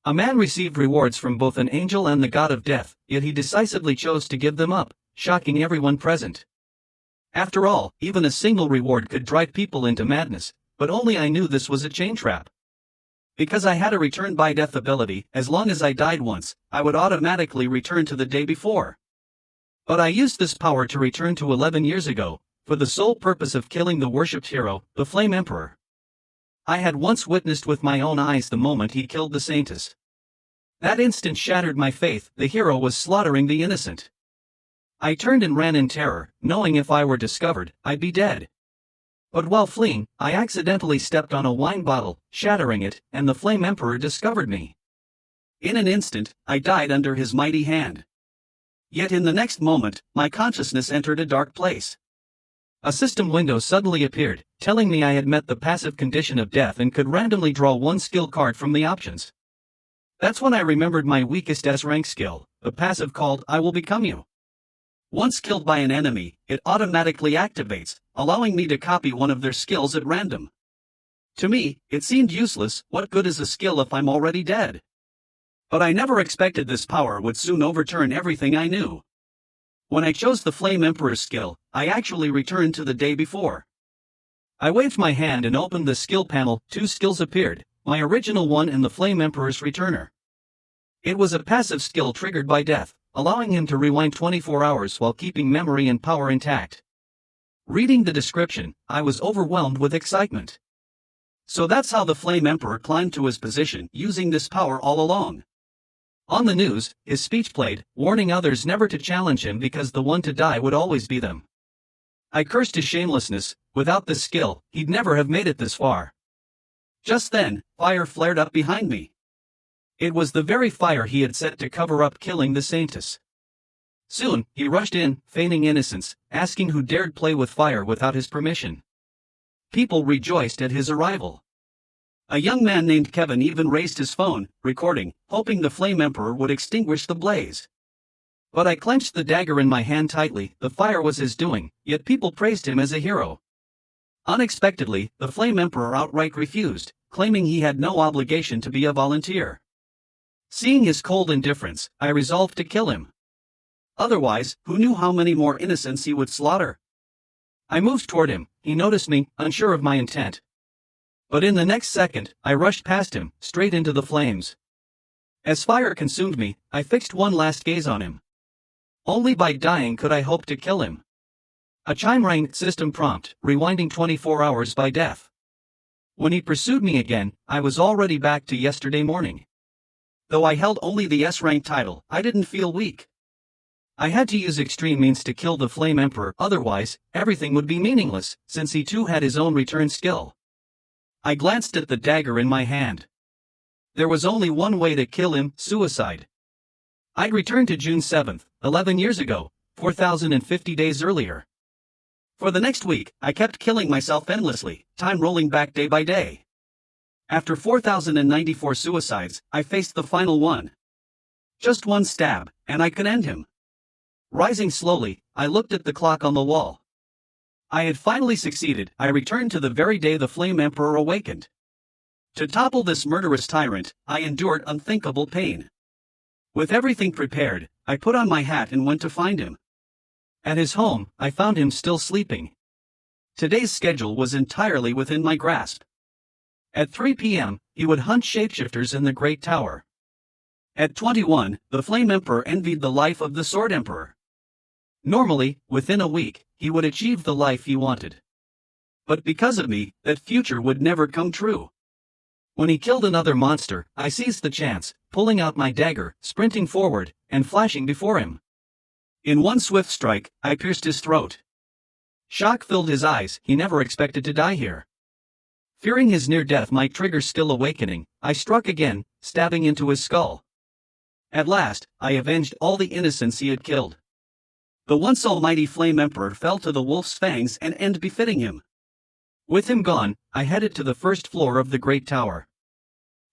A man received rewards from both an angel and the god of death, yet he decisively chose to give them up, shocking everyone present. After all, even a single reward could drive people into madness, but only I knew this was a chain trap. Because I had a return by death ability, as long as I died once, I would automatically return to the day before. But I used this power to return to 11 years ago, for the sole purpose of killing the worshipped hero, the Flame Emperor. I had once witnessed with my own eyes the moment he killed the Saintess. That instant shattered my faith. The hero was slaughtering the innocent. I turned and ran in terror, knowing if I were discovered, I'd be dead. But while fleeing, I accidentally stepped on a wine bottle, shattering it, and the Flame Emperor discovered me. In an instant, I died under his mighty hand. Yet in the next moment, my consciousness entered a dark place. A system window suddenly appeared, telling me I had met the passive condition of death and could randomly draw one skill card from the options. That's when I remembered my weakest S-rank skill, the passive called I Will Become You. Once killed by an enemy, it automatically activates, allowing me to copy one of their skills at random. To me, it seemed useless. What good is a skill if I'm already dead? But I never expected this power would soon overturn everything I knew. When I chose the Flame Emperor's skill, I actually returned to the day before. I waved my hand and opened the skill panel. 2 skills appeared, my original one and the Flame Emperor's returner. It was a passive skill triggered by death, allowing him to rewind 24 hours while keeping memory and power intact. Reading the description, I was overwhelmed with excitement. So that's how the Flame Emperor climbed to his position, using this power all along. On the news, his speech played, warning others never to challenge him because the one to die would always be them. I cursed his shamelessness. Without this skill, he'd never have made it this far. Just then, fire flared up behind me. It was the very fire he had set to cover up killing the Saintess. Soon, he rushed in, feigning innocence, asking who dared play with fire without his permission. People rejoiced at his arrival. A young man named Kevin even raised his phone, recording, hoping the Flame Emperor would extinguish the blaze. But I clenched the dagger in my hand tightly. The fire was his doing, yet people praised him as a hero. Unexpectedly, the Flame Emperor outright refused, claiming he had no obligation to be a volunteer. Seeing his cold indifference, I resolved to kill him. Otherwise, who knew how many more innocents he would slaughter? I moved toward him. He noticed me, unsure of my intent. But in the next second, I rushed past him, straight into the flames. As fire consumed me, I fixed one last gaze on him. Only by dying could I hope to kill him. A chime rang. System prompt, rewinding 24 hours by death. When he pursued me again, I was already back to yesterday morning. Though I held only the S-rank title, I didn't feel weak. I had to use extreme means to kill the Flame Emperor, otherwise, everything would be meaningless, since he too had his own return skill. I glanced at the dagger in my hand. There was only one way to kill him: suicide. I'd returned to June 7th, 11 years ago, 4,050 days earlier. For the next week, I kept killing myself endlessly, time rolling back day by day. After 4,094 suicides, I faced the final one. Just one stab, and I could end him. Rising slowly, I looked at the clock on the wall. I had finally succeeded. I returned to the very day the Flame Emperor awakened. To topple this murderous tyrant, I endured unthinkable pain. With everything prepared, I put on my hat and went to find him. At his home, I found him still sleeping. Today's schedule was entirely within my grasp. At 3 p.m., he would hunt shapeshifters in the Great Tower. At 21, the Flame Emperor envied the life of the Sword Emperor. Normally, within a week, he would achieve the life he wanted. But because of me, that future would never come true. When he killed another monster, I seized the chance, pulling out my dagger, sprinting forward, and flashing before him. In one swift strike, I pierced his throat. Shock filled his eyes. He never expected to die here. Fearing his near death might trigger still awakening, I struck again, stabbing into his skull. At last, I avenged all the innocents he had killed. The once almighty Flame Emperor fell to the wolf's fangs, an end befitting him. With him gone, I headed to the first floor of the Great Tower.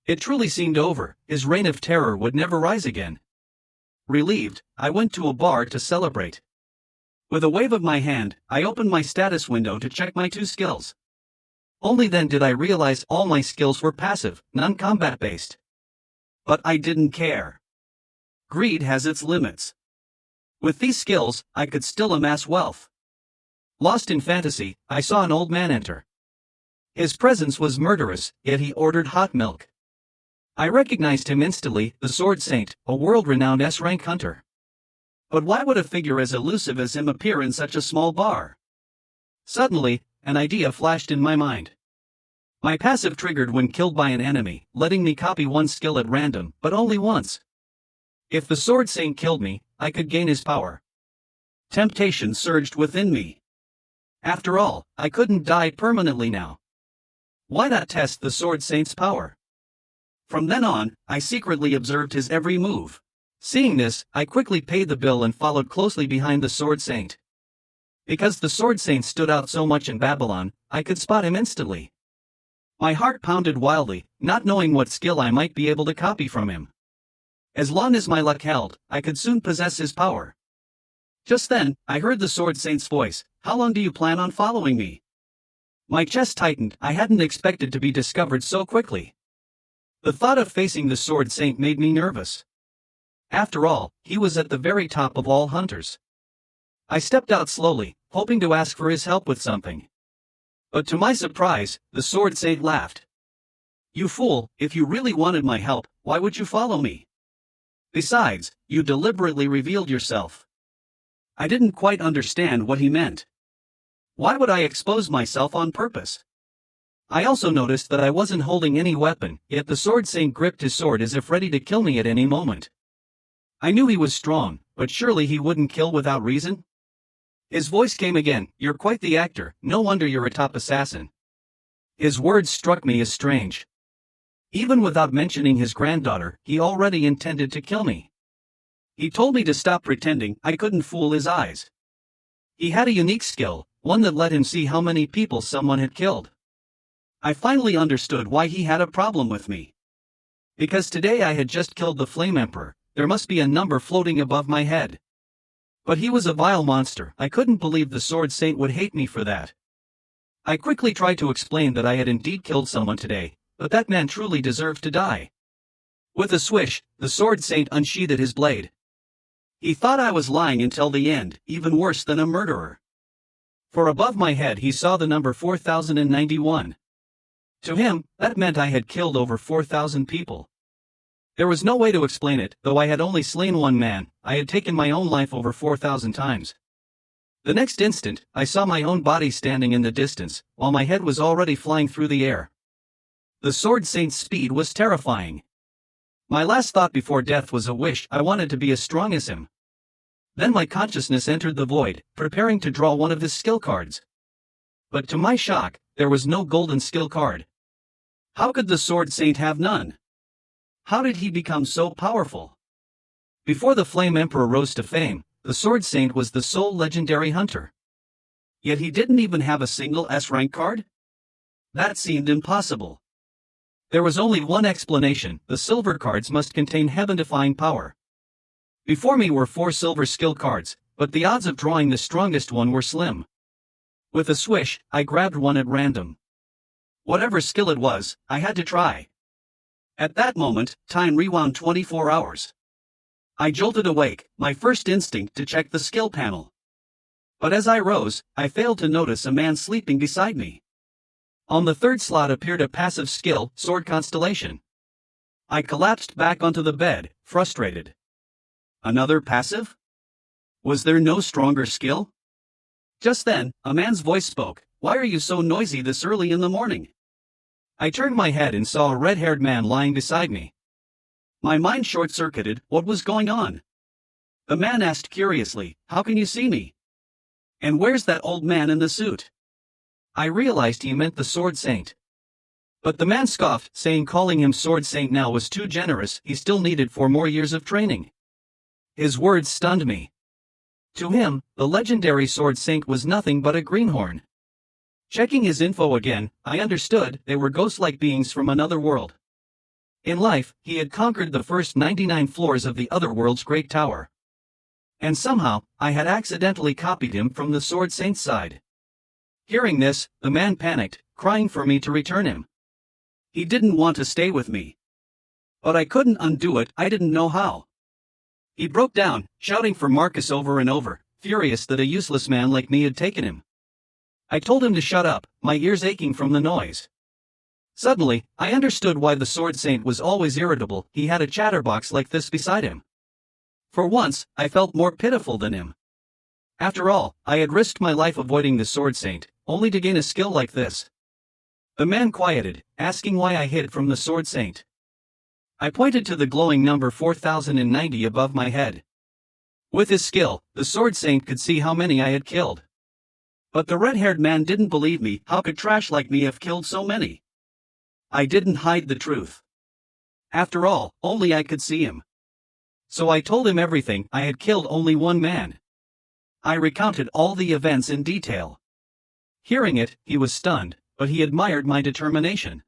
It truly seemed over. His reign of terror would never rise again. Relieved, I went to a bar to celebrate. With a wave of my hand, I opened my status window to check my 2 skills. Only then did I realize all my skills were passive, non-combat based. But I didn't care. Greed has its limits. With these skills, I could still amass wealth. Lost in fantasy, I saw an old man enter. His presence was murderous, yet he ordered hot milk. I recognized him instantly, the Sword Saint, a world-renowned S-rank hunter. But why would a figure as elusive as him appear in such a small bar? Suddenly, an idea flashed in my mind. My passive triggered when killed by an enemy, letting me copy one skill at random, but only once. If the Sword Saint killed me, I could gain his power. Temptation surged within me. After all, I couldn't die permanently now. Why not test the Sword Saint's power? From then on, I secretly observed his every move. Seeing this, I quickly paid the bill and followed closely behind the Sword Saint. Because the Sword Saint stood out so much in Babylon, I could spot him instantly. My heart pounded wildly, not knowing what skill I might be able to copy from him. As long as my luck held, I could soon possess his power. Just then, I heard the Sword Saint's voice. "How long do you plan on following me?" My chest tightened. I hadn't expected to be discovered so quickly. The thought of facing the Sword Saint made me nervous. After all, he was at the very top of all hunters. I stepped out slowly, hoping to ask for his help with something. But to my surprise, the Sword Saint laughed. "You fool, if you really wanted my help, why would you follow me? Besides, you deliberately revealed yourself." I didn't quite understand what he meant. Why would I expose myself on purpose? I also noticed that I wasn't holding any weapon, yet the Sword Saint gripped his sword as if ready to kill me at any moment. I knew he was strong, but surely he wouldn't kill without reason? His voice came again. "You're quite the actor, no wonder you're a top assassin." His words struck me as strange. Even without mentioning his granddaughter, he already intended to kill me. He told me to stop pretending. I couldn't fool his eyes. He had a unique skill, one that let him see how many people someone had killed. I finally understood why he had a problem with me. Because today I had just killed the Flame Emperor, there must be a number floating above my head. But he was a vile monster. I couldn't believe the Sword Saint would hate me for that. I quickly tried to explain that I had indeed killed someone today, but that man truly deserved to die. With a swish, the Sword Saint unsheathed his blade. He thought I was lying until the end, even worse than a murderer. For above my head he saw the number 4091. To him, that meant I had killed over 4,000 people. There was no way to explain it. Though I had only slain one man, I had taken my own life over 4,000 times. The next instant, I saw my own body standing in the distance, while my head was already flying through the air. The Sword Saint's speed was terrifying. My last thought before death was a wish. I wanted to be as strong as him. Then my consciousness entered the void, preparing to draw one of his skill cards. But to my shock, there was no golden skill card. How could the Sword Saint have none? How did he become so powerful? Before the Flame Emperor rose to fame, the Sword Saint was the sole legendary hunter. Yet he didn't even have a single S-rank card? That seemed impossible. There was only one explanation: the silver cards must contain heaven-defying power. Before me were 4 silver skill cards, but the odds of drawing the strongest one were slim. With a swish, I grabbed one at random. Whatever skill it was, I had to try. At that moment, time rewound 24 hours. I jolted awake, my first instinct to check the skill panel. But as I rose, I failed to notice a man sleeping beside me. On the third slot appeared a passive skill, Sword Constellation. I collapsed back onto the bed, frustrated. Another passive? Was there no stronger skill? Just then, a man's voice spoke. "Why are you so noisy this early in the morning?" I turned my head and saw a red-haired man lying beside me. My mind short-circuited. What was going on? The man asked curiously, "How can you see me? And where's that old man in the suit?" I realized he meant the Sword Saint. But the man scoffed, saying calling him Sword Saint now was too generous. He still needed 4 more years of training. His words stunned me. To him, the legendary Sword Saint was nothing but a greenhorn. Checking his info again, I understood they were ghost-like beings from another world. In life, he had conquered the first 99 floors of the other world's great tower. And somehow, I had accidentally copied him from the Sword Saint's side. Hearing this, the man panicked, crying for me to return him. He didn't want to stay with me. But I couldn't undo it, I didn't know how. He broke down, shouting for Marcus over and over, furious that a useless man like me had taken him. I told him to shut up, my ears aching from the noise. Suddenly, I understood why the Sword Saint was always irritable. He had a chatterbox like this beside him. For once, I felt more pitiful than him. After all, I had risked my life avoiding the Sword Saint, only to gain a skill like this. The man quieted, asking why I hid from the Sword Saint. I pointed to the glowing number 4090 above my head. With his skill, the Sword Saint could see how many I had killed. But the red-haired man didn't believe me. How could trash like me have killed so many? I didn't hide the truth. After all, only I could see him. So I told him everything. I had killed only one man. I recounted all the events in detail. Hearing it, he was stunned, but he admired my determination.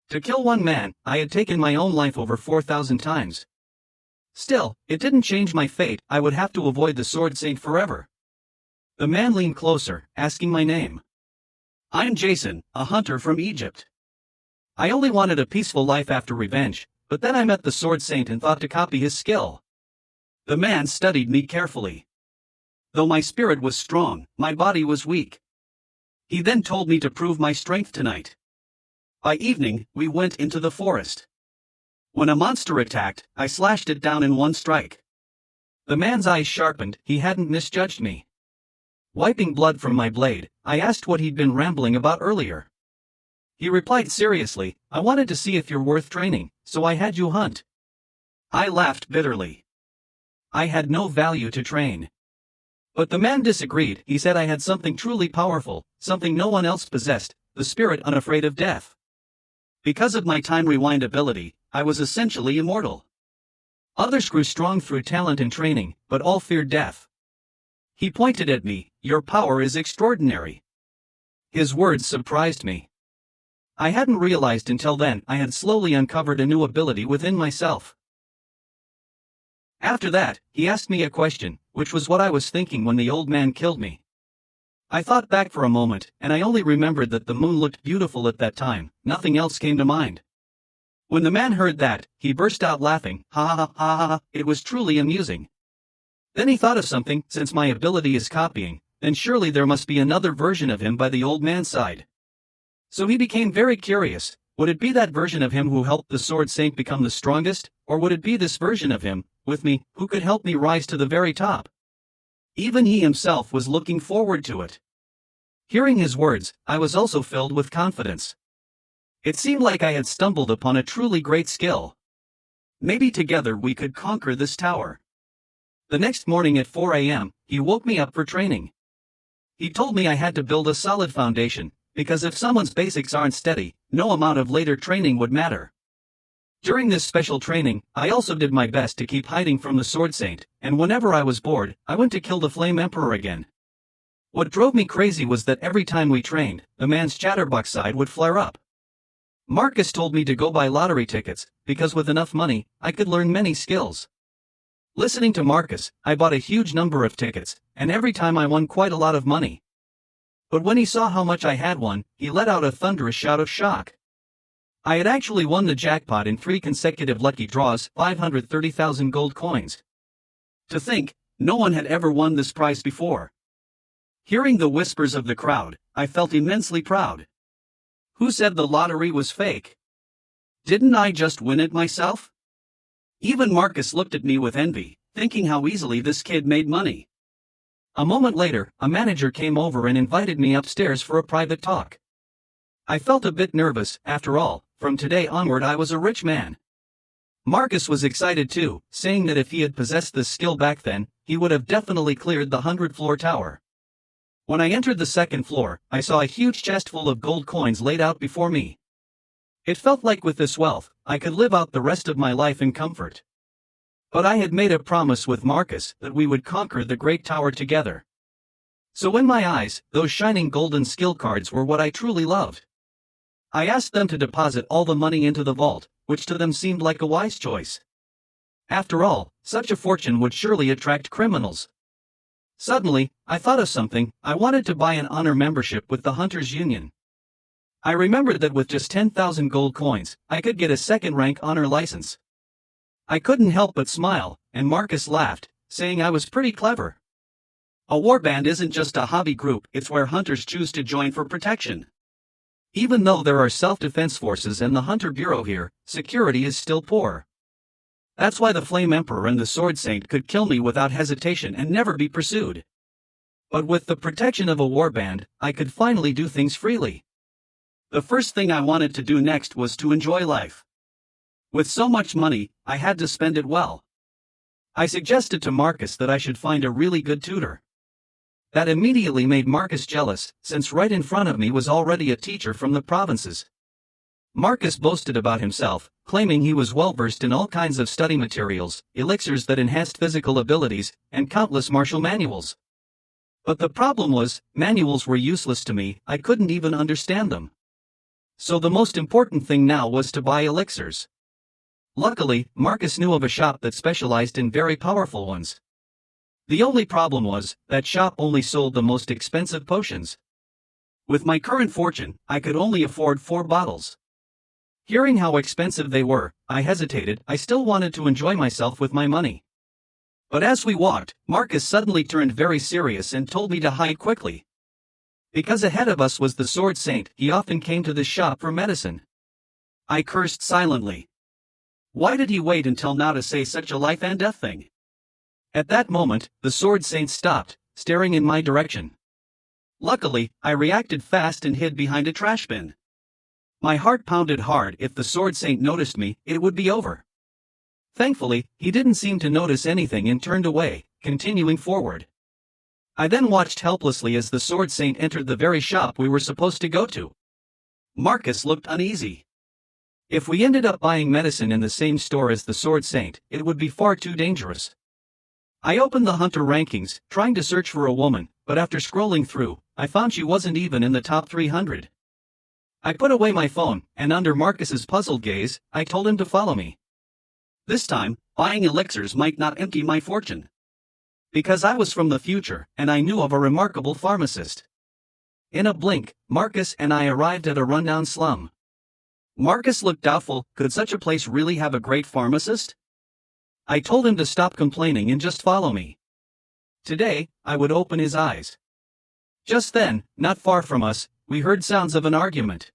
To kill one man, I had taken my own life over 4,000 times. Still, it didn't change my fate. I would have to avoid the Sword Saint forever. The man leaned closer, asking my name. I'm Jason, a hunter from Egypt. I only wanted a peaceful life after revenge, but then I met the Sword Saint and thought to copy his skill. The man studied me carefully. Though my spirit was strong, my body was weak. He then told me to prove my strength tonight. By evening, we went into the forest. When a monster attacked, I slashed it down in one strike. The man's eyes sharpened. He hadn't misjudged me. Wiping blood from my blade, I asked what he'd been rambling about earlier. He replied seriously, I wanted to see if you're worth training, so I had you hunt. I laughed bitterly. I had no value to train. But the man disagreed. He said I had something truly powerful, something no one else possessed, the spirit unafraid of death. Because of my time rewind ability, I was essentially immortal. Others grew strong through talent and training, but all feared death. He pointed at me, your power is extraordinary. His words surprised me. I hadn't realized until then I had slowly uncovered a new ability within myself. After that, he asked me a question, which was what I was thinking when the old man killed me. I thought back for a moment, and I only remembered that the moon looked beautiful at that time. Nothing else came to mind. When the man heard that, he burst out laughing. Ha ha ha ha ha, it was truly amusing. Then he thought of something. Since my ability is copying, then surely there must be another version of him by the old man's side. So he became very curious. Would it be that version of him who helped the Sword Saint become the strongest, or would it be this version of him, with me, who could help me rise to the very top? Even he himself was looking forward to it. Hearing his words, I was also filled with confidence. It seemed like I had stumbled upon a truly great skill. Maybe together we could conquer this tower. The next morning at 4 a.m., he woke me up for training. He told me I had to build a solid foundation, because if someone's basics aren't steady, no amount of later training would matter. During this special training, I also did my best to keep hiding from the Sword Saint, and whenever I was bored, I went to kill the Flame Emperor again. What drove me crazy was that every time we trained, the man's chatterbox side would flare up. Marcus told me to go buy lottery tickets, because with enough money, I could learn many skills. Listening to Marcus, I bought a huge number of tickets, and every time I won quite a lot of money. But when he saw how much I had won, he let out a thunderous shout of shock. I had actually won the jackpot in 3 consecutive lucky draws, 530,000 gold coins. To think, no one had ever won this prize before. Hearing the whispers of the crowd, I felt immensely proud. Who said the lottery was fake? Didn't I just win it myself? Even Marcus looked at me with envy, thinking how easily this kid made money. A moment later, a manager came over and invited me upstairs for a private talk. I felt a bit nervous. After all, from today onward I was a rich man. Marcus was excited too, saying that if he had possessed this skill back then, he would have definitely cleared the 100-floor tower. When I entered the second floor, I saw a huge chest full of gold coins laid out before me. It felt like with this wealth, I could live out the rest of my life in comfort. But I had made a promise with Marcus that we would conquer the great tower together. So in my eyes, those shining golden skill cards were what I truly loved. I asked them to deposit all the money into the vault, which to them seemed like a wise choice. After all, such a fortune would surely attract criminals. Suddenly, I thought of something. I wanted to buy an honor membership with the Hunters Union. I remembered that with just 10,000 gold coins, I could get a second-rank honor license. I couldn't help but smile, and Marcus laughed, saying I was pretty clever. A warband isn't just a hobby group, it's where hunters choose to join for protection. Even though there are self-defense forces and the Hunter Bureau here, security is still poor. That's why the Flame Emperor and the Sword Saint could kill me without hesitation and never be pursued. But with the protection of a warband, I could finally do things freely. The first thing I wanted to do next was to enjoy life. With so much money, I had to spend it well. I suggested to Marcus that I should find a really good tutor. That immediately made Marcus jealous, since right in front of me was already a teacher from the provinces. Marcus boasted about himself, claiming he was well-versed in all kinds of study materials, elixirs that enhanced physical abilities, and countless martial manuals. But the problem was, manuals were useless to me, I couldn't even understand them. So the most important thing now was to buy elixirs. Luckily, Marcus knew of a shop that specialized in very powerful ones. The only problem was, that shop only sold the most expensive potions. With my current fortune, I could only afford 4 bottles. Hearing how expensive they were, I hesitated. I still wanted to enjoy myself with my money. But as we walked, Marcus suddenly turned very serious and told me to hide quickly. Because ahead of us was the Sword Saint, he often came to this shop for medicine. I cursed silently. Why did he wait until now to say such a life and death thing? At that moment, the Sword Saint stopped, staring in my direction. Luckily, I reacted fast and hid behind a trash bin. My heart pounded hard. If the Sword Saint noticed me, it would be over. Thankfully, he didn't seem to notice anything and turned away, continuing forward. I then watched helplessly as the Sword Saint entered the very shop we were supposed to go to. Marcus looked uneasy. If we ended up buying medicine in the same store as the Sword Saint, it would be far too dangerous. I opened the hunter rankings, trying to search for a woman, but after scrolling through, I found she wasn't even in the top 300. I put away my phone, and under Marcus's puzzled gaze, I told him to follow me. This time, buying elixirs might not empty my fortune. Because I was from the future, and I knew of a remarkable pharmacist. In a blink, Marcus and I arrived at a rundown slum. Marcus looked doubtful. Could such a place really have a great pharmacist? I told him to stop complaining and just follow me. Today, I would open his eyes. Just then, not far from us, we heard sounds of an argument.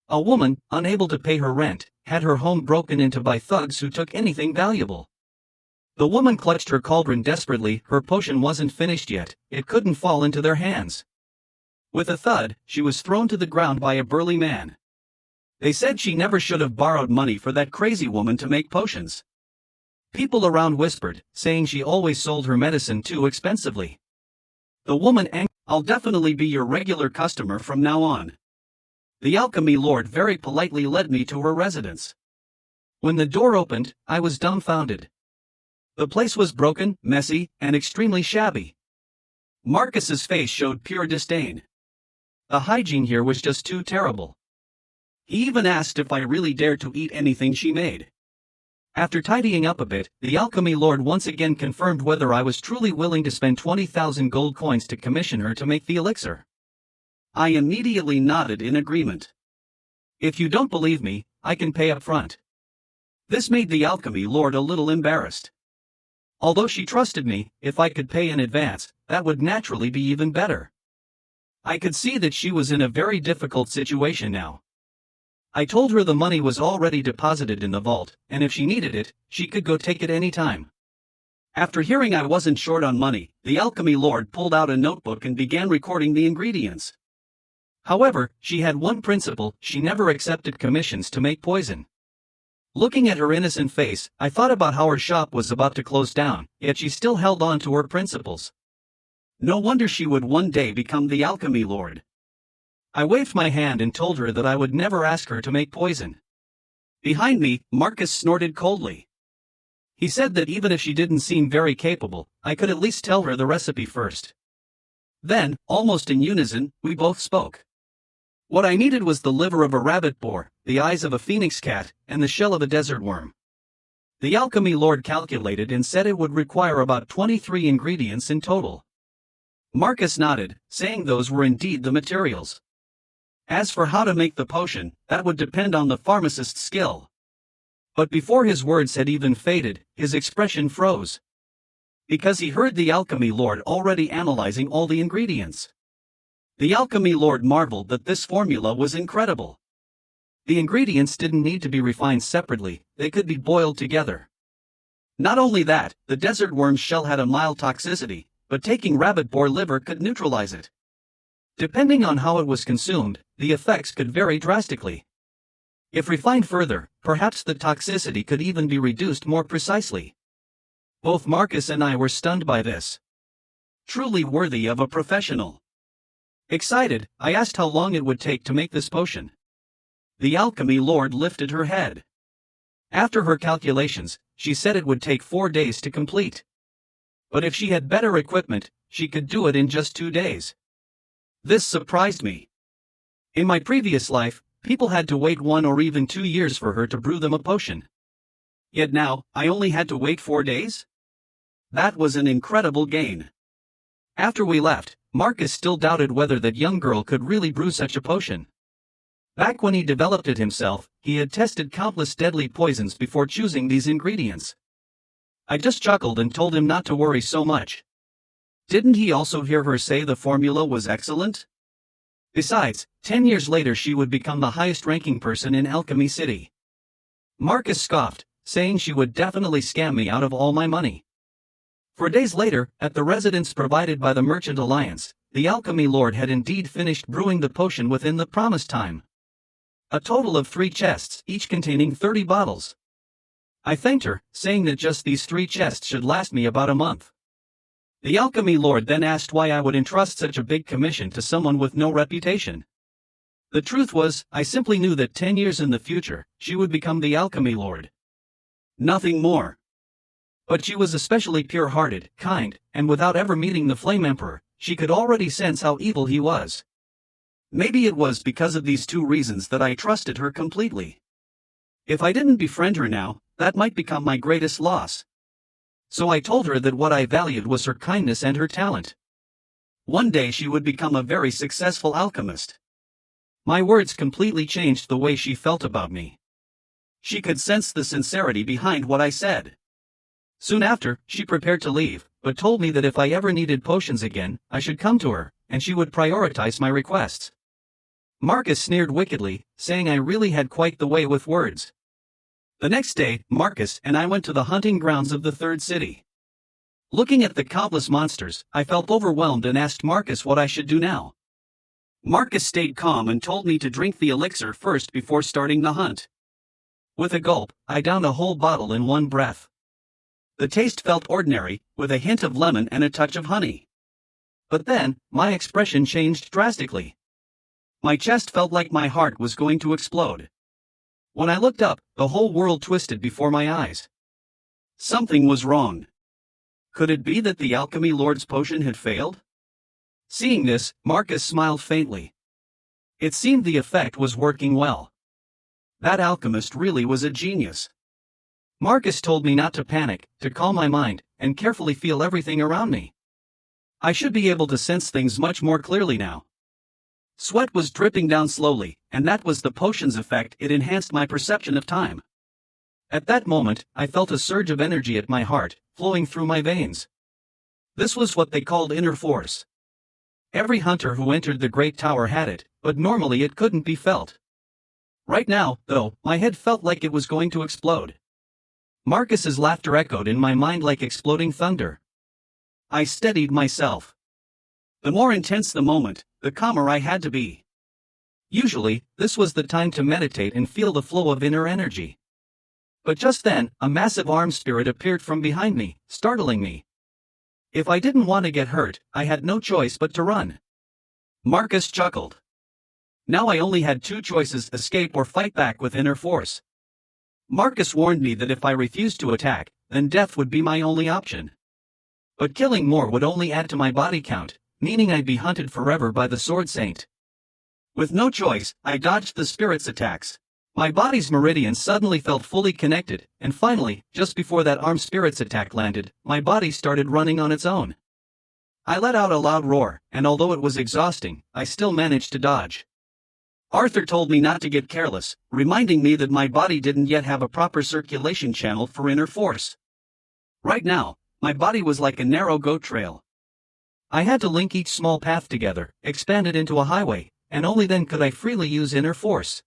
A woman, unable to pay her rent, had her home broken into by thugs who took anything valuable. The woman clutched her cauldron desperately. Her potion wasn't finished yet, it couldn't fall into their hands. With a thud, she was thrown to the ground by a burly man. They said she never should have borrowed money for that crazy woman to make potions. People around whispered, saying she always sold her medicine too expensively. The woman angrily, "I'll definitely be your regular customer from now on." The alchemy lord very politely led me to her residence. When the door opened, I was dumbfounded. The place was broken, messy, and extremely shabby. Marcus's face showed pure disdain. The hygiene here was just too terrible. He even asked if I really dared to eat anything she made. After tidying up a bit, the alchemy lord once again confirmed whether I was truly willing to spend 20,000 gold coins to commission her to make the elixir. I immediately nodded in agreement. If you don't believe me, I can pay up front. This made the alchemy lord a little embarrassed. Although she trusted me, if I could pay in advance, that would naturally be even better. I could see that she was in a very difficult situation now. I told her the money was already deposited in the vault, and if she needed it, she could go take it any time. After hearing I wasn't short on money, the alchemy lord pulled out a notebook and began recording the ingredients. However, she had one principle: she never accepted commissions to make poison. Looking at her innocent face, I thought about how her shop was about to close down, yet she still held on to her principles. No wonder she would one day become the alchemy lord. I waved my hand and told her that I would never ask her to make poison. Behind me, Marcus snorted coldly. He said that even if she didn't seem very capable, I could at least tell her the recipe first. Then, almost in unison, we both spoke. What I needed was the liver of a rabbit boar, the eyes of a phoenix cat, and the shell of a desert worm. The alchemy lord calculated and said it would require about 23 ingredients in total. Marcus nodded, saying those were indeed the materials. As for how to make the potion, that would depend on the pharmacist's skill. But before his words had even faded, his expression froze. Because he heard the alchemy lord already analyzing all the ingredients. The alchemy lord marveled that this formula was incredible. The ingredients didn't need to be refined separately, they could be boiled together. Not only that, the desert worm's shell had a mild toxicity, but taking rabbit boar liver could neutralize it. Depending on how it was consumed, the effects could vary drastically. If refined further, perhaps the toxicity could even be reduced more precisely. Both Marcus and I were stunned by this. Truly worthy of a professional. Excited, I asked how long it would take to make this potion. The alchemy lord lifted her head. After her calculations, she said it would take 4 days to complete. But if she had better equipment, she could do it in just 2 days. This surprised me. In my previous life, people had to wait 1 or even 2 years for her to brew them a potion. Yet now, I only had to wait 4 days? That was an incredible gain. After we left, Marcus still doubted whether that young girl could really brew such a potion. Back when he developed it himself, he had tested countless deadly poisons before choosing these ingredients. I just chuckled and told him not to worry so much. Didn't he also hear her say the formula was excellent? Besides, 10 years later she would become the highest-ranking person in Alchemy City. Marcus scoffed, saying she would definitely scam me out of all my money. 4 days later, at the residence provided by the Merchant Alliance, the alchemy lord had indeed finished brewing the potion within the promised time. A total of 3 chests, each containing 30 bottles. I thanked her, saying that just these 3 chests should last me about a month. The alchemy lord then asked why I would entrust such a big commission to someone with no reputation. The truth was, I simply knew that 10 years in the future, she would become the alchemy lord. Nothing more. But she was especially pure-hearted, kind, and without ever meeting the Flame Emperor, she could already sense how evil he was. Maybe it was because of these 2 reasons that I trusted her completely. If I didn't befriend her now, that might become my greatest loss. So I told her that what I valued was her kindness and her talent. One day she would become a very successful alchemist. My words completely changed the way she felt about me. She could sense the sincerity behind what I said. Soon after, she prepared to leave, but told me that if I ever needed potions again, I should come to her, and she would prioritize my requests. Marcus sneered wickedly, saying I really had quite the way with words. The next day, Marcus and I went to the hunting grounds of the 3rd city. Looking at the countless monsters, I felt overwhelmed and asked Marcus what I should do now. Marcus stayed calm and told me to drink the elixir first before starting the hunt. With a gulp, I downed a whole bottle in one breath. The taste felt ordinary, with a hint of lemon and a touch of honey. But then, my expression changed drastically. My chest felt like my heart was going to explode. When I looked up, the whole world twisted before my eyes. Something was wrong. Could it be that the alchemy lord's potion had failed? Seeing this, Marcus smiled faintly. It seemed the effect was working well. That alchemist really was a genius. Marcus told me not to panic, to calm my mind, and carefully feel everything around me. I should be able to sense things much more clearly now. Sweat was dripping down slowly, and that was the potion's effect. It enhanced my perception of time. At that moment, I felt a surge of energy at my heart, flowing through my veins. This was what they called inner force. Every hunter who entered the Great Tower had it, but normally it couldn't be felt. Right now, though, my head felt like it was going to explode. Marcus's laughter echoed in my mind like exploding thunder. I steadied myself. The more intense the moment, the calmer I had to be. Usually, this was the time to meditate and feel the flow of inner energy. But just then, a massive armed spirit appeared from behind me, startling me. If I didn't want to get hurt, I had no choice but to run. Marcus chuckled. Now I only had 2 choices: escape or fight back with inner force. Marcus warned me that if I refused to attack, then death would be my only option. But killing more would only add to my body count, meaning I'd be hunted forever by the Sword Saint. With no choice, I dodged the spirit's attacks. My body's meridians suddenly felt fully connected, and finally, just before that armed spirit's attack landed, my body started running on its own. I let out a loud roar, and although it was exhausting, I still managed to dodge. Arthur told me not to get careless, reminding me that my body didn't yet have a proper circulation channel for inner force. Right now, my body was like a narrow goat trail. I had to link each small path together, expand it into a highway, and only then could I freely use inner force.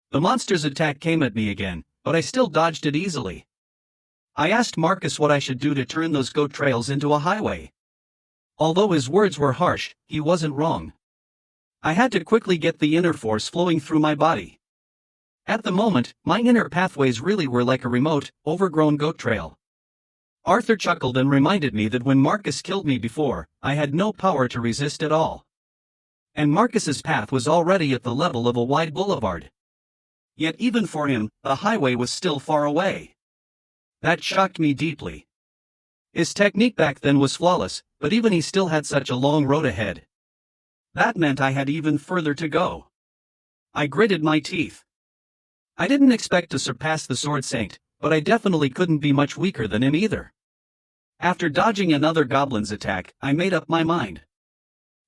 The monster's attack came at me again, but I still dodged it easily. I asked Marcus what I should do to turn those goat trails into a highway. Although his words were harsh, he wasn't wrong. I had to quickly get the inner force flowing through my body. At the moment, my inner pathways really were like a remote, overgrown goat trail. Arthur chuckled and reminded me that when Marcus killed me before, I had no power to resist at all. And Marcus's path was already at the level of a wide boulevard. Yet even for him, the highway was still far away. That shocked me deeply. His technique back then was flawless, but even he still had such a long road ahead. That meant I had even further to go. I gritted my teeth. I didn't expect to surpass the Sword Saint, but I definitely couldn't be much weaker than him either. After dodging another goblin's attack, I made up my mind.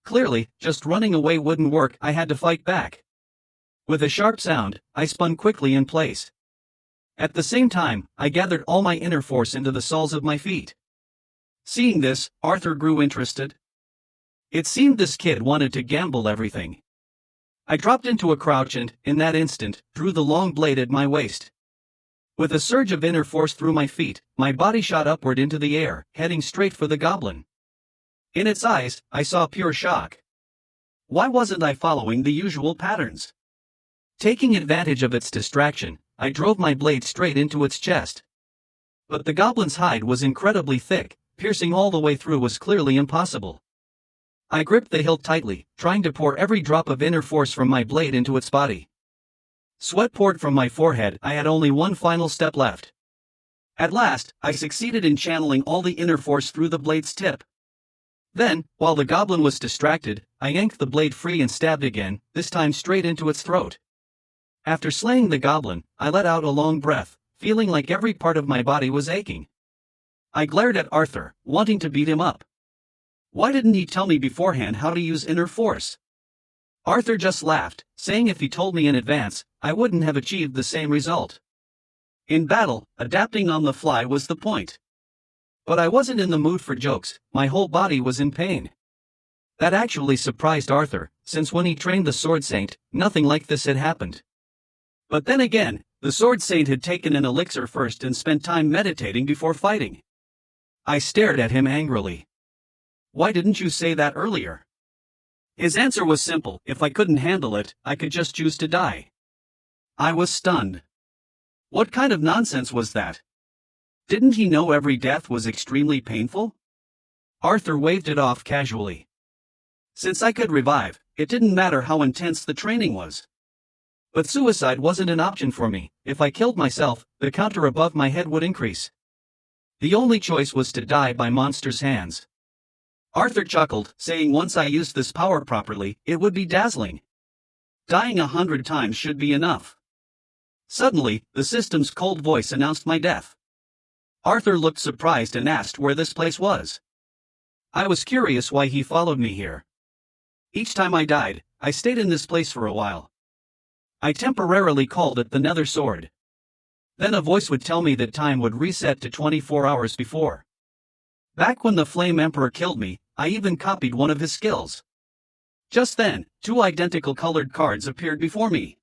Clearly, just running away wouldn't work, I had to fight back. With a sharp sound, I spun quickly in place. At the same time, I gathered all my inner force into the soles of my feet. Seeing this, Arthur grew interested. It seemed this kid wanted to gamble everything. I dropped into a crouch and, in that instant, drew the long blade at my waist. With a surge of inner force through my feet, my body shot upward into the air, heading straight for the goblin. In its eyes, I saw pure shock. Why wasn't I following the usual patterns? Taking advantage of its distraction, I drove my blade straight into its chest. But the goblin's hide was incredibly thick, piercing all the way through was clearly impossible. I gripped the hilt tightly, trying to pour every drop of inner force from my blade into its body. Sweat poured from my forehead, I had only one final step left. At last, I succeeded in channeling all the inner force through the blade's tip. Then, while the goblin was distracted, I yanked the blade free and stabbed again, this time straight into its throat. After slaying the goblin, I let out a long breath, feeling like every part of my body was aching. I glared at Arthur, wanting to beat him up. Why didn't he tell me beforehand how to use inner force? Arthur just laughed, saying if he told me in advance, I wouldn't have achieved the same result. In battle, adapting on the fly was the point. But I wasn't in the mood for jokes, my whole body was in pain. That actually surprised Arthur, since when he trained the Sword Saint, nothing like this had happened. But then again, the Sword Saint had taken an elixir first and spent time meditating before fighting. I stared at him angrily. Why didn't you say that earlier? His answer was simple, if I couldn't handle it, I could just choose to die. I was stunned. What kind of nonsense was that? Didn't he know every death was extremely painful? Arthur waved it off casually. Since I could revive, it didn't matter how intense the training was. But suicide wasn't an option for me. If I killed myself, the counter above my head would increase. The only choice was to die by monsters' hands. Arthur chuckled, saying once I used this power properly, it would be dazzling. Dying 100 times should be enough. Suddenly, the system's cold voice announced my death. Arthur looked surprised and asked where this place was. I was curious why he followed me here. Each time I died, I stayed in this place for a while. I temporarily called it the Nether Sword. Then a voice would tell me that time would reset to 24 hours before. Back when the Flame Emperor killed me, I even copied one of his skills. Just then, 2 identical colored cards appeared before me.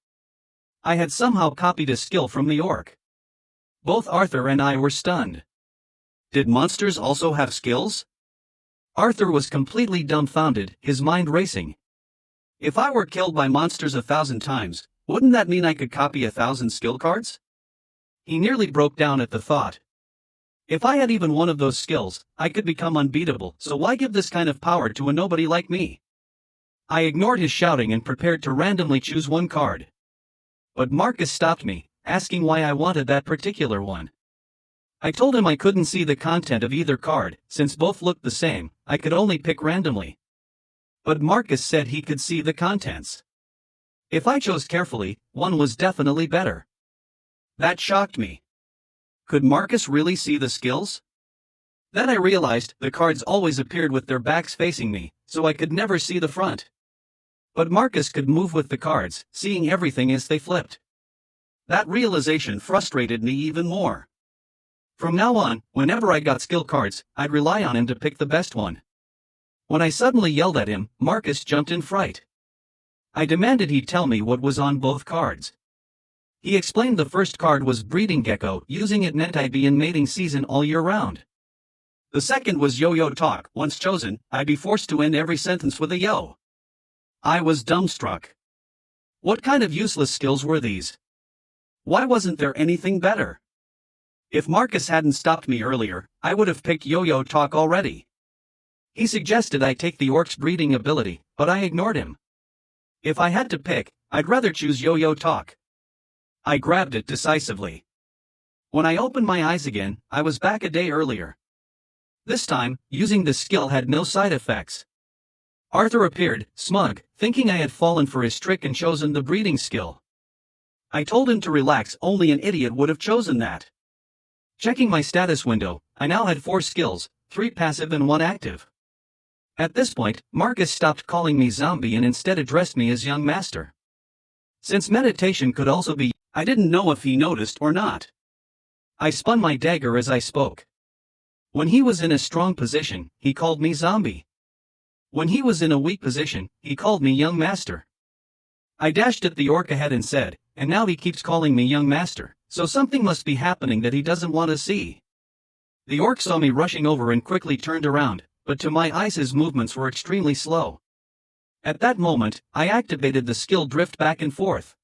I had somehow copied a skill from the orc. Both Arthur and I were stunned. Did monsters also have skills? Arthur was completely dumbfounded, his mind racing. If I were killed by monsters 1,000 times, wouldn't that mean I could copy 1,000 skill cards? He nearly broke down at the thought. If I had even one of those skills, I could become unbeatable, so why give this kind of power to a nobody like me? I ignored his shouting and prepared to randomly choose one card. But Marcus stopped me, asking why I wanted that particular one. I told him I couldn't see the content of either card, since both looked the same, I could only pick randomly. But Marcus said he could see the contents. If I chose carefully, one was definitely better. That shocked me. Could Marcus really see the skills? Then I realized the cards always appeared with their backs facing me, so I could never see the front. But Marcus could move with the cards, seeing everything as they flipped. That realization frustrated me even more. From now on, whenever I got skill cards, I'd rely on him to pick the best one. When I suddenly yelled at him, Marcus jumped in fright. I demanded he tell me what was on both cards. He explained the first card was Breeding Gecko, using it meant I'd be in mating season all year round. The second was Yo-Yo Talk, once chosen, I'd be forced to end every sentence with a yo. I was dumbstruck. What kind of useless skills were these? Why wasn't there anything better? If Marcus hadn't stopped me earlier, I would have picked Yo-Yo Talk already. He suggested I take the orc's breeding ability, but I ignored him. If I had to pick, I'd rather choose Yo-Yo Talk. I grabbed it decisively. When I opened my eyes again, I was back a day earlier. This time, using the skill had no side effects. Arthur appeared, smug, thinking I had fallen for his trick and chosen the breeding skill. I told him to relax, only an idiot would have chosen that. Checking my status window, I now had 4 skills, 3 passive and 1 active. At this point, Marcus stopped calling me zombie and instead addressed me as young master. Since meditation could also be, I didn't know if he noticed or not. I spun my dagger as I spoke. When he was in a strong position, he called me zombie. When he was in a weak position, he called me young master. I dashed at the orc ahead and said, and now he keeps calling me young master, so something must be happening that he doesn't want to see. The orc saw me rushing over and quickly turned around, but to my eyes his movements were extremely slow. At that moment, I activated the skill drift back and forth.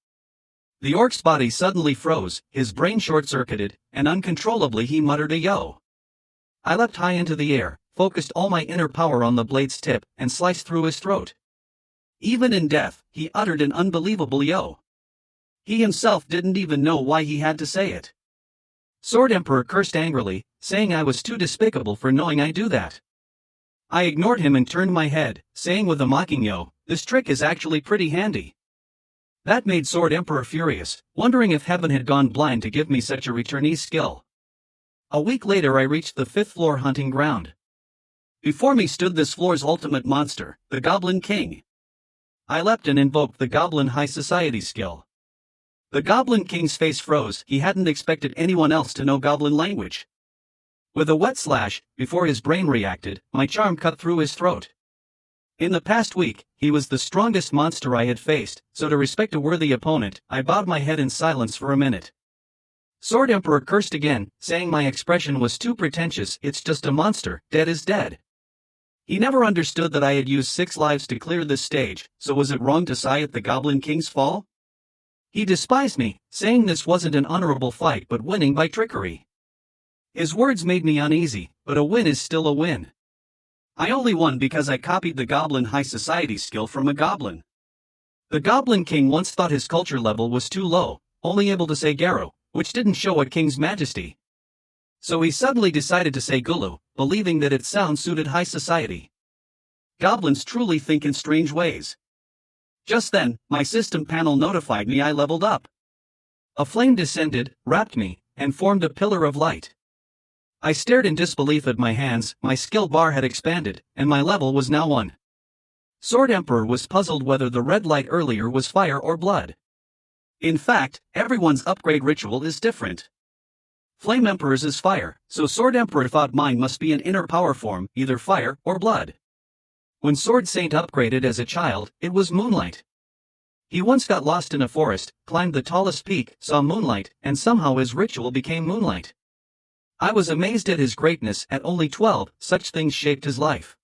The orc's body suddenly froze, his brain short-circuited, and uncontrollably he muttered a yo. I leapt high into the air, focused all my inner power on the blade's tip, and sliced through his throat. Even in death, he uttered an unbelievable yo. He himself didn't even know why he had to say it. Sword Emperor cursed angrily, saying I was too despicable for knowing I do that. I ignored him and turned my head, saying with a mocking yo, this trick is actually pretty handy. That made Sword Emperor furious, wondering if heaven had gone blind to give me such a returnee skill. A week later I reached the 5th floor hunting ground. Before me stood this floor's ultimate monster, the Goblin King. I leapt and invoked the Goblin High Society skill. The Goblin King's face froze, he hadn't expected anyone else to know Goblin language. With a wet slash, before his brain reacted, my charm cut through his throat. In the past week, he was the strongest monster I had faced, so to respect a worthy opponent, I bowed my head in silence for a minute. Sword Emperor cursed again, saying my expression was too pretentious, it's just a monster, dead is dead. He never understood that I had used 6 lives to clear this stage, so was it wrong to sigh at the Goblin King's fall? He despised me, saying this wasn't an honorable fight but winning by trickery. His words made me uneasy, but a win is still a win. I only won because I copied the Goblin High Society skill from a goblin. The Goblin King once thought his culture level was too low, only able to say Garo, which didn't show a king's majesty. So he suddenly decided to say Gulu, believing that its sound suited high society. Goblins truly think in strange ways. Just then, my system panel notified me I leveled up. A flame descended, wrapped me, and formed a pillar of light. I stared in disbelief at my hands, my skill bar had expanded, and my level was now 1. Sword Emperor was puzzled whether the red light earlier was fire or blood. In fact, everyone's upgrade ritual is different. Flame Emperor's is fire, so Sword Emperor thought mine must be an inner power form, either fire or blood. When Sword Saint upgraded as a child, it was moonlight. He once got lost in a forest, climbed the tallest peak, saw moonlight, and somehow his ritual became moonlight. I was amazed at his greatness. At only 12, such things shaped his life.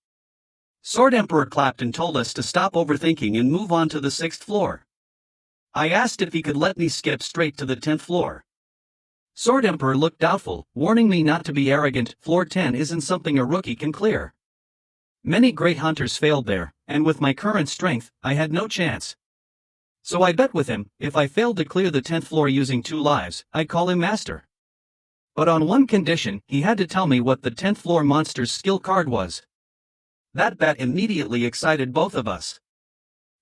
Sword Emperor clapped and told us to stop overthinking and move on to the 6th floor. I asked if he could let me skip straight to the 10th floor. Sword Emperor looked doubtful, warning me not to be arrogant. Floor 10 isn't something a rookie can clear. Many great hunters failed there, and with my current strength, I had no chance. So I bet with him, if I failed to clear the 10th floor using 2 lives, I'd call him master. But on one condition, he had to tell me what the 10th floor monster's skill card was. That bet immediately excited both of us.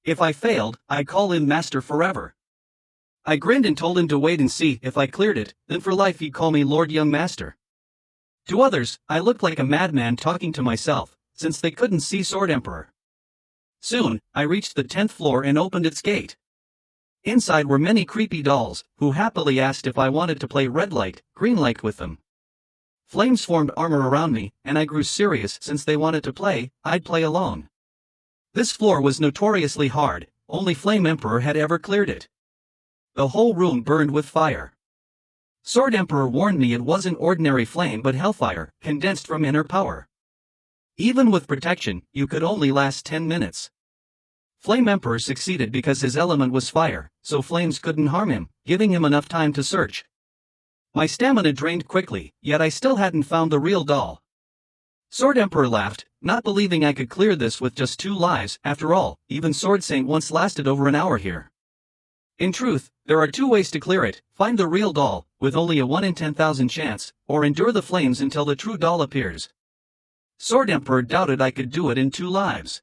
If I failed, I'd call him master forever. I grinned and told him to wait and see. If I cleared it, then for life he'd call me Lord Young Master. To others, I looked like a madman talking to myself, since they couldn't see Sword Emperor. Soon, I reached the 10th floor and opened its gate. Inside were many creepy dolls, who happily asked if I wanted to play red light, green light with them. Flames formed armor around me, and I grew serious since they wanted to play, I'd play along. This floor was notoriously hard, only Flame Emperor had ever cleared it. The whole room burned with fire. Sword Emperor warned me it wasn't ordinary flame but hellfire, condensed from inner power. Even with protection, you could only last 10 minutes. Flame Emperor succeeded because his element was fire, so flames couldn't harm him, giving him enough time to search. My stamina drained quickly, yet I still hadn't found the real doll. Sword Emperor laughed, not believing I could clear this with just 2 lives. After all, even Sword Saint once lasted over an hour here. In truth, there are 2 ways to clear it: find the real doll, with only a 1 in 10,000 chance, or endure the flames until the true doll appears. Sword Emperor doubted I could do it in 2 lives.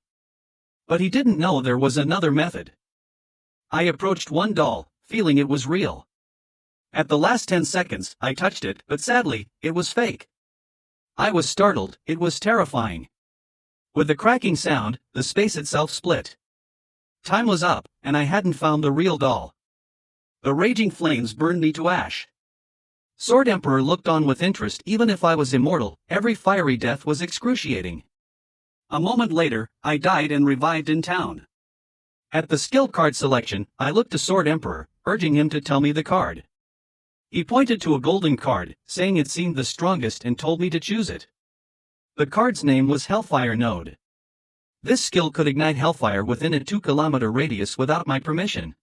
But he didn't know there was another method. I approached one doll, feeling it was real. At the last 10 seconds, I touched it, but sadly, it was fake. I was startled, it was terrifying. With a cracking sound, the space itself split. Time was up, and I hadn't found the real doll. The raging flames burned me to ash. Sword Emperor looked on with interest. Even if I was immortal, every fiery death was excruciating. A moment later, I died and revived in town. At the skill card selection, I looked to Sword Emperor, urging him to tell me the card. He pointed to a golden card, saying it seemed the strongest and told me to choose it. The card's name was Hellfire Node. This skill could ignite hellfire within a 2-kilometer radius without my permission.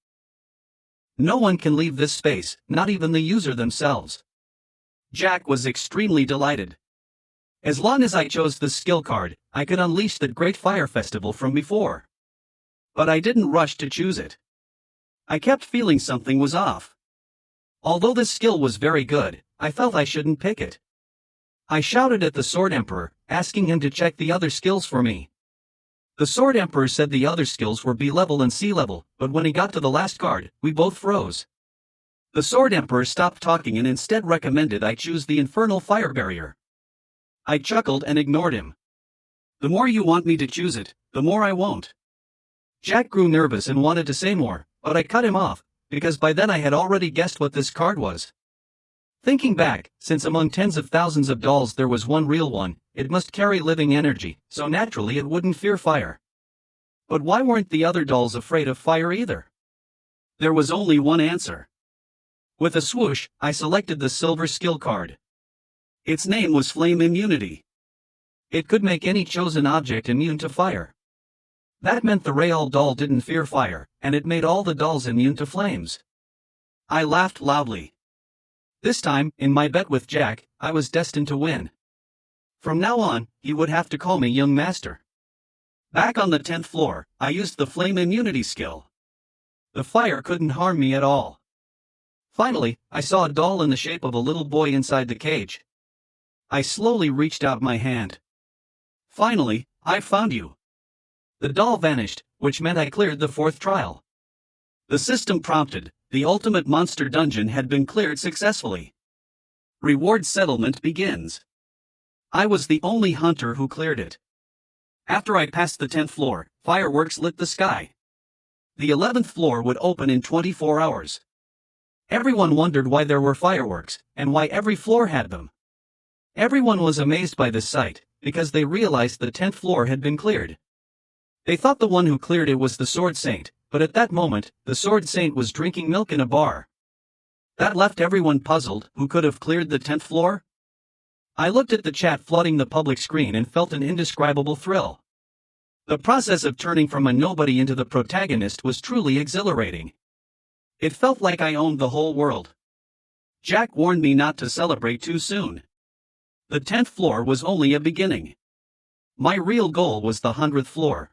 No one can leave this space, not even the user themselves. Jack was extremely delighted. As long as I chose the skill card, I could unleash that great fire festival from before. But I didn't rush to choose it. I kept feeling something was off. Although this skill was very good, I felt I shouldn't pick it. I shouted at the Sword Emperor, asking him to check the other skills for me. The Sword Emperor said the other skills were B level and C level, but when he got to the last card, we both froze. The Sword Emperor stopped talking and instead recommended I choose the Infernal Fire Barrier. I chuckled and ignored him. The more you want me to choose it, the more I won't. Jack grew nervous and wanted to say more, but I cut him off, because by then I had already guessed what this card was. Thinking back, since among tens of thousands of dolls there was one real one, it must carry living energy, so naturally it wouldn't fear fire. But why weren't the other dolls afraid of fire either? There was only one answer. With a swoosh, I selected the silver skill card. Its name was Flame Immunity. It could make any chosen object immune to fire. That meant the real doll didn't fear fire, and it made all the dolls immune to flames. I laughed loudly. This time, in my bet with Jack, I was destined to win. From now on, he would have to call me Young Master. Back on the 10th floor, I used the Flame Immunity skill. The fire couldn't harm me at all. Finally, I saw a doll in the shape of a little boy inside the cage. I slowly reached out my hand. Finally, I found you. The doll vanished, which meant I cleared the 4th trial. The system prompted, the ultimate monster dungeon had been cleared successfully. Reward settlement begins. I was the only hunter who cleared it. After I passed the 10th floor, fireworks lit the sky. The 11th floor would open in 24 hours. Everyone wondered why there were fireworks, and why every floor had them. Everyone was amazed by this sight, because they realized the 10th floor had been cleared. They thought the one who cleared it was the Sword Saint, but at that moment, the Sword Saint was drinking milk in a bar. That left everyone puzzled. Who could have cleared the 10th floor? I looked at the chat flooding the public screen and felt an indescribable thrill. The process of turning from a nobody into the protagonist was truly exhilarating. It felt like I owned the whole world. Jack warned me not to celebrate too soon. The 10th floor was only a beginning. My real goal was the 100th floor.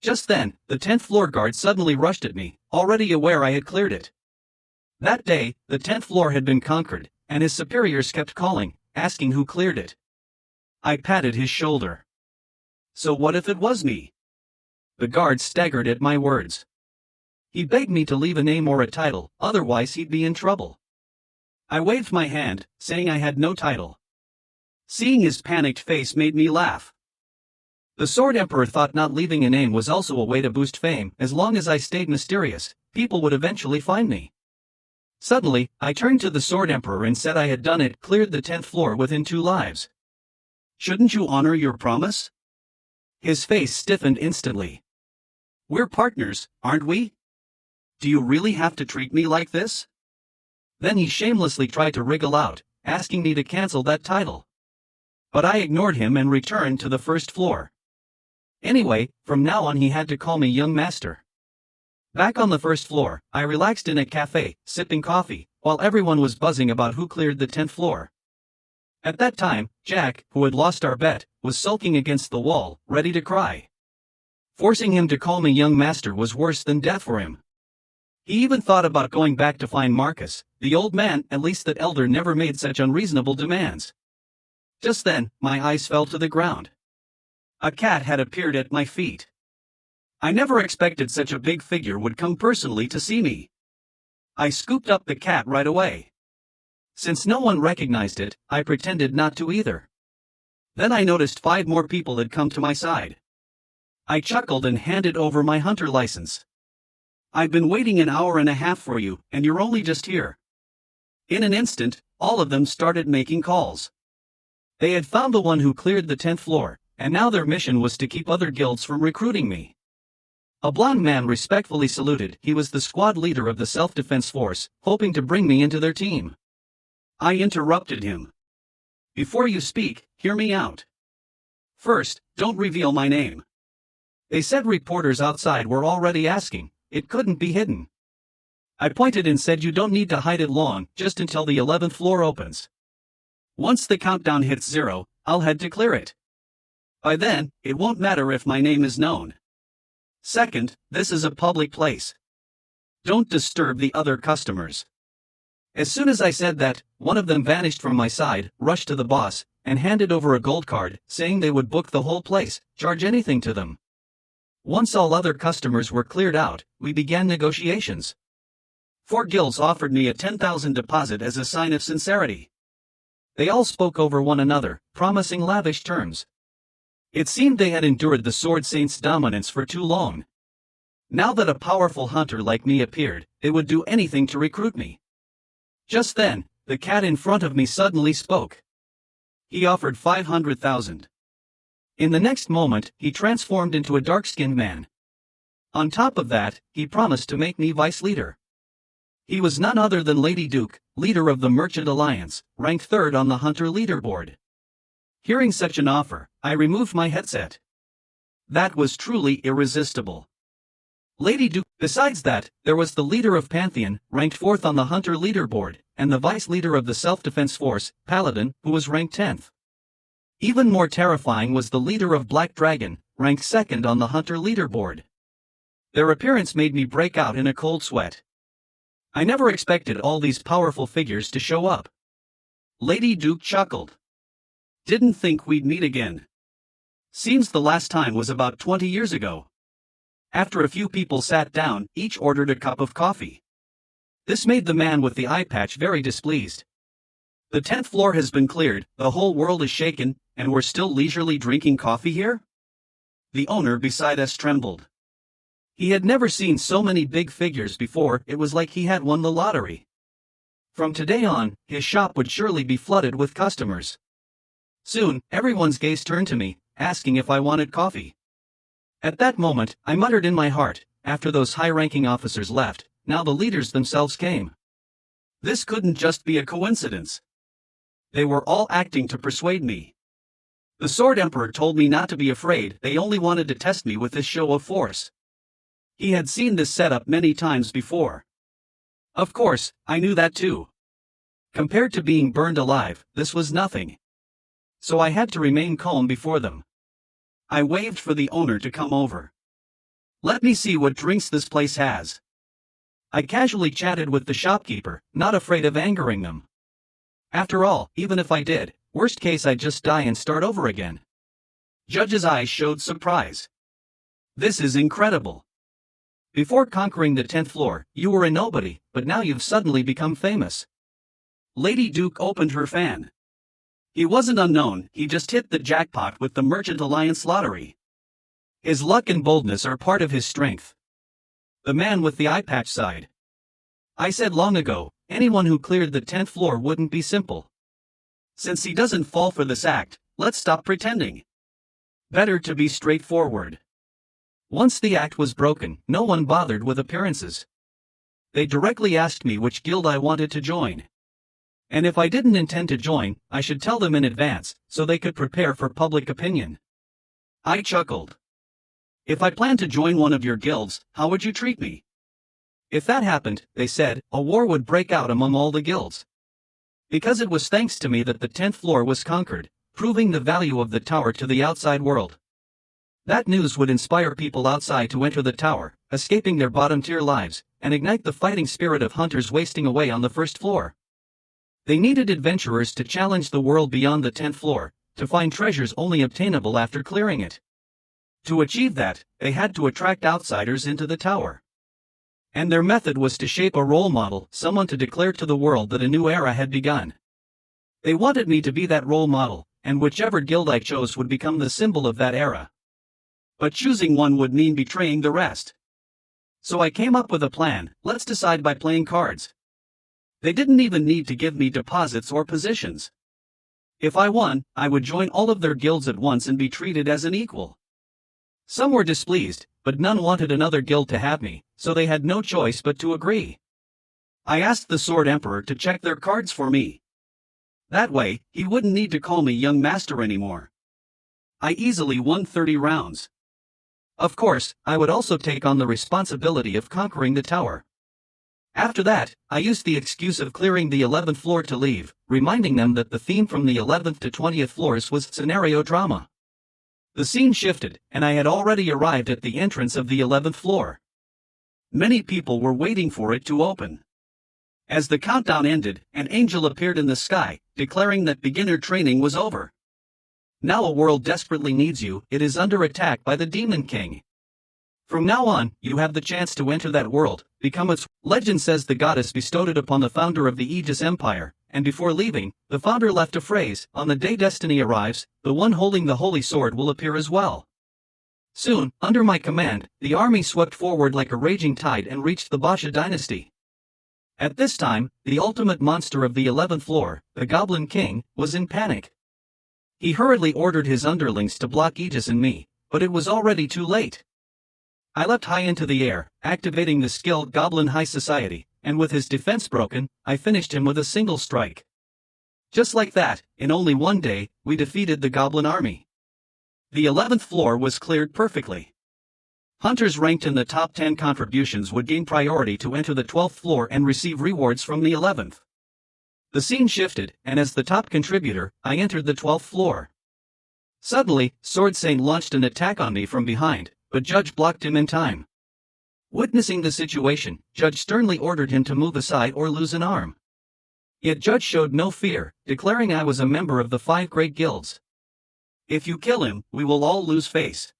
Just then, the 10th floor guard suddenly rushed at me, already aware I had cleared it. That day, the 10th floor had been conquered, and his superiors kept calling, asking who cleared it. I patted his shoulder. So what if it was me? The guard staggered at my words. He begged me to leave a name or a title, otherwise he'd be in trouble. I waved my hand, saying I had no title. Seeing his panicked face made me laugh. The Sword Emperor thought not leaving a name was also a way to boost fame. As long as I stayed mysterious, people would eventually find me. Suddenly, I turned to the Sword Emperor and said I had done it, cleared the 10th floor within 2 lives. Shouldn't you honor your promise? His face stiffened instantly. We're partners, aren't we? Do you really have to treat me like this? Then he shamelessly tried to wriggle out, asking me to cancel that title. But I ignored him and returned to the 1st floor. Anyway, from now on he had to call me young master. Back on the 1st floor, I relaxed in a cafe, sipping coffee, while everyone was buzzing about who cleared the 10th floor. At that time, Jack, who had lost our bet, was sulking against the wall, ready to cry. Forcing him to call me young master was worse than death for him. He even thought about going back to find Marcus, the old man. At least that elder never made such unreasonable demands. Just then, my eyes fell to the ground. A cat had appeared at my feet. I never expected such a big figure would come personally to see me. I scooped up the cat right away. Since no one recognized it, I pretended not to either. Then I noticed 5 more people had come to my side. I chuckled and handed over my hunter license. I've been waiting an hour and a half for you, and you're only just here. In an instant, all of them started making calls. They had found the one who cleared the 10th floor, and now their mission was to keep other guilds from recruiting me. A blond man respectfully saluted. He was the squad leader of the self-defense force, hoping to bring me into their team. I interrupted him. Before you speak, hear me out. First, don't reveal my name. They said reporters outside were already asking. It couldn't be hidden. I pointed and said you don't need to hide it long, just until the 11th floor opens. Once the countdown hits 0, I'll head to clear it. By then, it won't matter if my name is known. Second, this is a public place. Don't disturb the other customers. As soon as I said that, one of them vanished from my side, rushed to the boss, and handed over a gold card, saying they would book the whole place, charge anything to them. Once all other customers were cleared out, we began negotiations. 4 guilds offered me a 10,000 deposit as a sign of sincerity. They all spoke over one another, promising lavish terms. It seemed they had endured the Sword Saint's dominance for too long. Now that a powerful hunter like me appeared, they would do anything to recruit me. Just then, the cat in front of me suddenly spoke. He offered 500,000. In the next moment, he transformed into a dark-skinned man. On top of that, he promised to make me vice leader. He was none other than Lady Duke, leader of the Merchant Alliance, ranked 3rd on the hunter leaderboard. Hearing such an offer, I removed my headset. That was truly irresistible. Lady Duke. Besides that, there was the leader of Pantheon, ranked 4th on the hunter leaderboard, and the vice leader of the self-defense force, Paladin, who was ranked 10th. Even more terrifying was the leader of Black Dragon, ranked 2nd on the hunter leaderboard. Their appearance made me break out in a cold sweat. I never expected all these powerful figures to show up. Lady Duke chuckled. Didn't think we'd meet again. Seems the last time was about 20 years ago. After a few people sat down, each ordered a cup of coffee. This made the man with the eye patch very displeased. The 10th floor has been cleared, the whole world is shaken, and we're still leisurely drinking coffee here? The owner beside us trembled. He had never seen so many big figures before. It was like he had won the lottery. From today on, his shop would surely be flooded with customers. Soon, everyone's gaze turned to me, asking if I wanted coffee. At that moment, I muttered in my heart, after those high-ranking officers left, now the leaders themselves came. This couldn't just be a coincidence. They were all acting to persuade me. The Sword Emperor told me not to be afraid. They only wanted to test me with this show of force. He had seen this setup many times before. Of course, I knew that too. Compared to being burned alive, this was nothing. So I had to remain calm before them. I waved for the owner to come over. Let me see what drinks this place has. I casually chatted with the shopkeeper, not afraid of angering them. After all, even if I did, worst case I'd just die and start over again. Judge's eyes showed surprise. This is incredible. Before conquering the 10th floor, you were a nobody, but now you've suddenly become famous. Lady Duke opened her fan. He wasn't unknown, he just hit the jackpot with the Merchant Alliance lottery. His luck and boldness are part of his strength. The man with the eye patch sighed. I said long ago, anyone who cleared the 10th floor wouldn't be simple. Since he doesn't fall for this act, let's stop pretending. Better to be straightforward. Once the act was broken, no one bothered with appearances. They directly asked me which guild I wanted to join. And if I didn't intend to join, I should tell them in advance, so they could prepare for public opinion. I chuckled. If I planned to join one of your guilds, how would you treat me? If that happened, they said, a war would break out among all the guilds. Because it was thanks to me that the 10th floor was conquered, proving the value of the tower to the outside world. That news would inspire people outside to enter the tower, escaping their bottom-tier lives, and ignite the fighting spirit of hunters wasting away on the first floor. They needed adventurers to challenge the world beyond the 10th floor, to find treasures only obtainable after clearing it. To achieve that, they had to attract outsiders into the tower. And their method was to shape a role model, someone to declare to the world that a new era had begun. They wanted me to be that role model, and whichever guild I chose would become the symbol of that era. But choosing one would mean betraying the rest. So I came up with a plan. Let's decide by playing cards. They didn't even need to give me deposits or positions. If I won, I would join all of their guilds at once and be treated as an equal. Some were displeased, but none wanted another guild to have me, so they had no choice but to agree. I asked the Sword Emperor to check their cards for me. That way, he wouldn't need to call me young master anymore. I easily won 30 rounds. Of course, I would also take on the responsibility of conquering the tower. After that, I used the excuse of clearing the 11th floor to leave, reminding them that the theme from the 11th to 20th floors was scenario drama. The scene shifted, and I had already arrived at the entrance of the 11th floor. Many people were waiting for it to open. As the countdown ended, an angel appeared in the sky, declaring that beginner training was over. Now a world desperately needs you. It is under attack by the Demon King. From now on, you have the chance to enter that world, become its. Legend says the goddess bestowed it upon the founder of the Aegis Empire, and before leaving, the founder left a phrase, on the day destiny arrives, the one holding the holy sword will appear as well. Soon, under my command, the army swept forward like a raging tide and reached the Basha dynasty. At this time, the ultimate monster of the 11th floor, the Goblin King, was in panic. He hurriedly ordered his underlings to block Aegis and me, but it was already too late. I leapt high into the air, activating the skilled Goblin High Society, and with his defense broken, I finished him with a single strike. Just like that, in only one day, we defeated the Goblin army. The 11th floor was cleared perfectly. Hunters ranked in the top 10 contributions would gain priority to enter the 12th floor and receive rewards from the 11th. The scene shifted, and as the top contributor, I entered the 12th floor. Suddenly, Sword Saint launched an attack on me from behind, but Judge blocked him in time. Witnessing the situation, Judge sternly ordered him to move aside or lose an arm. Yet Judge showed no fear, declaring I was a member of the 5 great guilds. If you kill him, we will all lose face.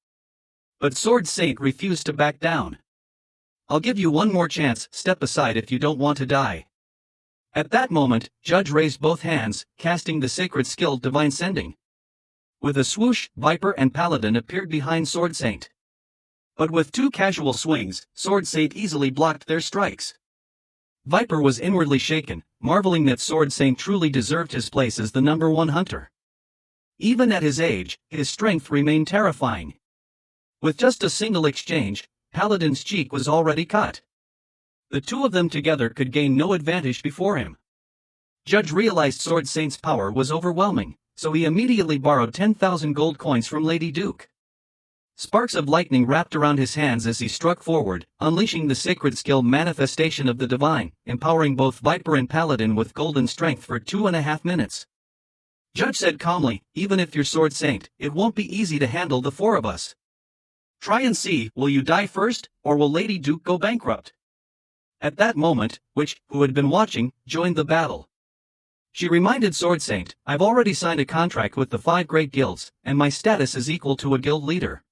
But Sword Saint refused to back down. I'll give you one more chance, step aside if you don't want to die. At that moment, Judge raised both hands, casting the sacred skill Divine Sending. With a swoosh, Viper and Paladin appeared behind Sword Saint. But with 2 casual swings, Sword Saint easily blocked their strikes. Viper was inwardly shaken, marveling that Sword Saint truly deserved his place as the #1 hunter. Even at his age, his strength remained terrifying. With just a single exchange, Paladin's cheek was already cut. The 2 of them together could gain no advantage before him. Judge realized Sword Saint's power was overwhelming, so he immediately borrowed 10,000 gold coins from Lady Duke. Sparks of lightning wrapped around his hands as he struck forward, unleashing the sacred skill manifestation of the divine, empowering both Viper and Paladin with golden strength for 2.5 minutes. Judge said calmly, even if you're Sword Saint, it won't be easy to handle the 4 of us. Try and see, will you die first, or will Lady Duke go bankrupt? At that moment, Witch, who had been watching, joined the battle. She reminded Sword Saint, I've already signed a contract with the 5 great guilds, and my status is equal to a guild leader.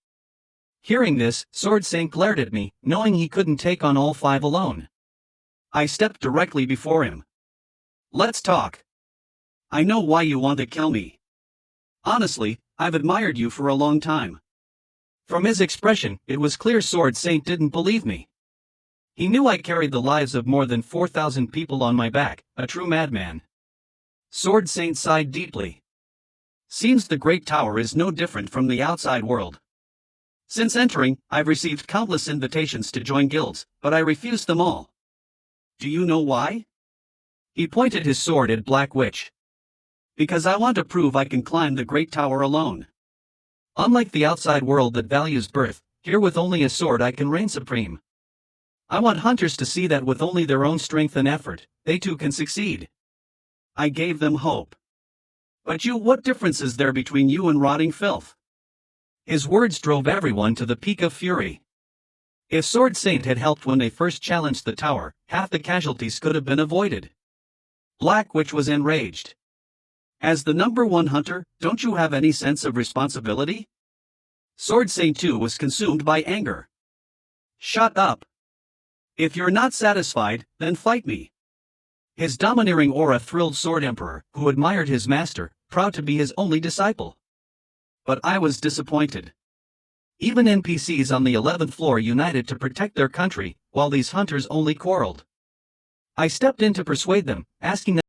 Hearing this, Sword Saint glared at me, knowing he couldn't take on all 5 alone. I stepped directly before him. Let's talk. I know why you want to kill me. Honestly, I've admired you for a long time. From his expression, it was clear Sword Saint didn't believe me. He knew I carried the lives of more than 4,000 people on my back, a true madman. Sword Saint sighed deeply. Seems the Great Tower is no different from the outside world. Since entering, I've received countless invitations to join guilds, but I refused them all. Do you know why? He pointed his sword at Black Witch. Because I want to prove I can climb the Great Tower alone. Unlike the outside world that values birth, here with only a sword I can reign supreme. I want hunters to see that with only their own strength and effort, they too can succeed. I gave them hope. But what difference is there between you and rotting filth? His words drove everyone to the peak of fury. If Sword Saint had helped when they first challenged the tower, half the casualties could have been avoided. Black Witch was enraged. As the #1 hunter, don't you have any sense of responsibility? Sword Saint too was consumed by anger. Shut up. If you're not satisfied, then fight me. His domineering aura thrilled Sword Emperor, who admired his master, proud to be his only disciple. But I was disappointed. Even NPCs on the 11th floor united to protect their country, while these hunters only quarreled. I stepped in to persuade them, asking them